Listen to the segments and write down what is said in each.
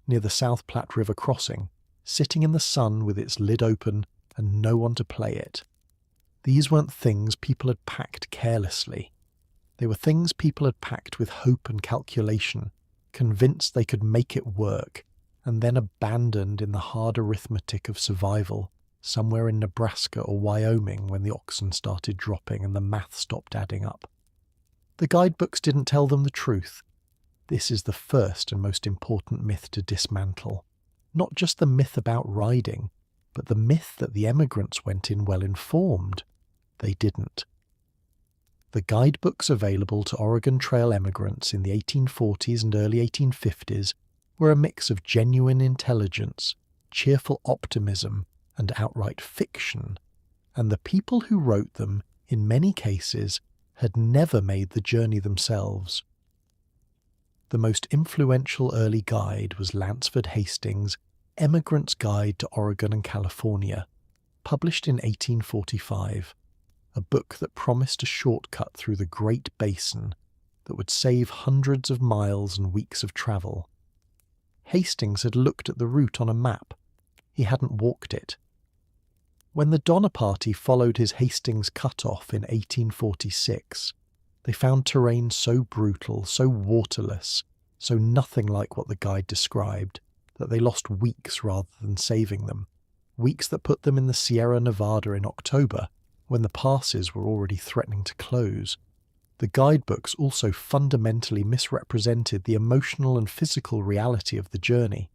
near the South Platte River crossing, sitting in the sun with its lid open and no one to play it. These weren't things people had packed carelessly. They were things people had packed with hope and calculation, convinced they could make it work, and then abandoned in the hard arithmetic of survival somewhere in Nebraska or Wyoming when the oxen started dropping and the math stopped adding up. The guidebooks didn't tell them the truth. This is the first and most important myth to dismantle. Not just the myth about riding, but the myth that the emigrants went in well informed. They didn't. The guidebooks available to Oregon Trail emigrants in the 1840s and early 1850s were a mix of genuine intelligence, cheerful optimism, and outright fiction, and the people who wrote them, in many cases, had never made the journey themselves. The most influential early guide was Lansford Hastings' Emigrant's Guide to Oregon and California, published in 1845, a book that promised a shortcut through the Great Basin that would save hundreds of miles and weeks of travel. Hastings had looked at the route on a map. He hadn't walked it. When the Donner Party followed his Hastings cut-off in 1846, they found terrain so brutal, so waterless, so nothing like what the guide described, that they lost weeks rather than saving them, weeks that put them in the Sierra Nevada in October, when the passes were already threatening to close. The guidebooks also fundamentally misrepresented the emotional and physical reality of the journey.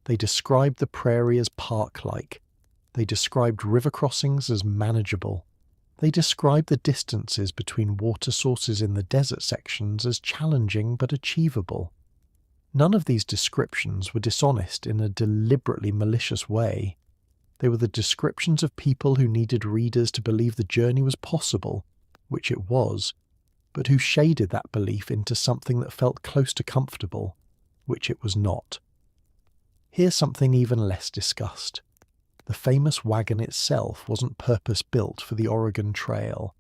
They described the prairie as park-like. They described river crossings as manageable. They described the distances between water sources in the desert sections as challenging but achievable. None of these descriptions were dishonest in a deliberately malicious way. They were the descriptions of people who needed readers to believe the journey was possible, which it was, but who shaded that belief into something that felt close to comfortable, which it was not. Here's something even less discussed. The famous wagon itself wasn't purpose-built for the Oregon Trail.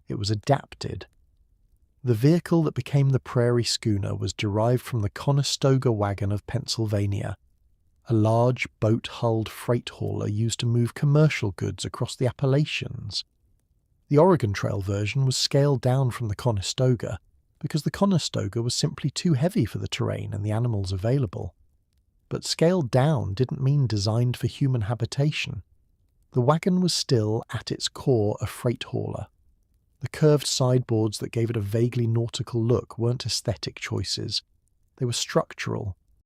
It was adapted. The vehicle that became the prairie schooner was derived from the Conestoga wagon of Pennsylvania, a large boat-hulled freight hauler used to move commercial goods across the Appalachians. The Oregon Trail version was scaled down from the Conestoga because the Conestoga was simply too heavy for the terrain and the animals available. But scaled down didn't mean designed for human habitation. The wagon was still, at its core, a freight hauler. The curved sideboards that gave it a vaguely nautical look weren't aesthetic choices. They were structural.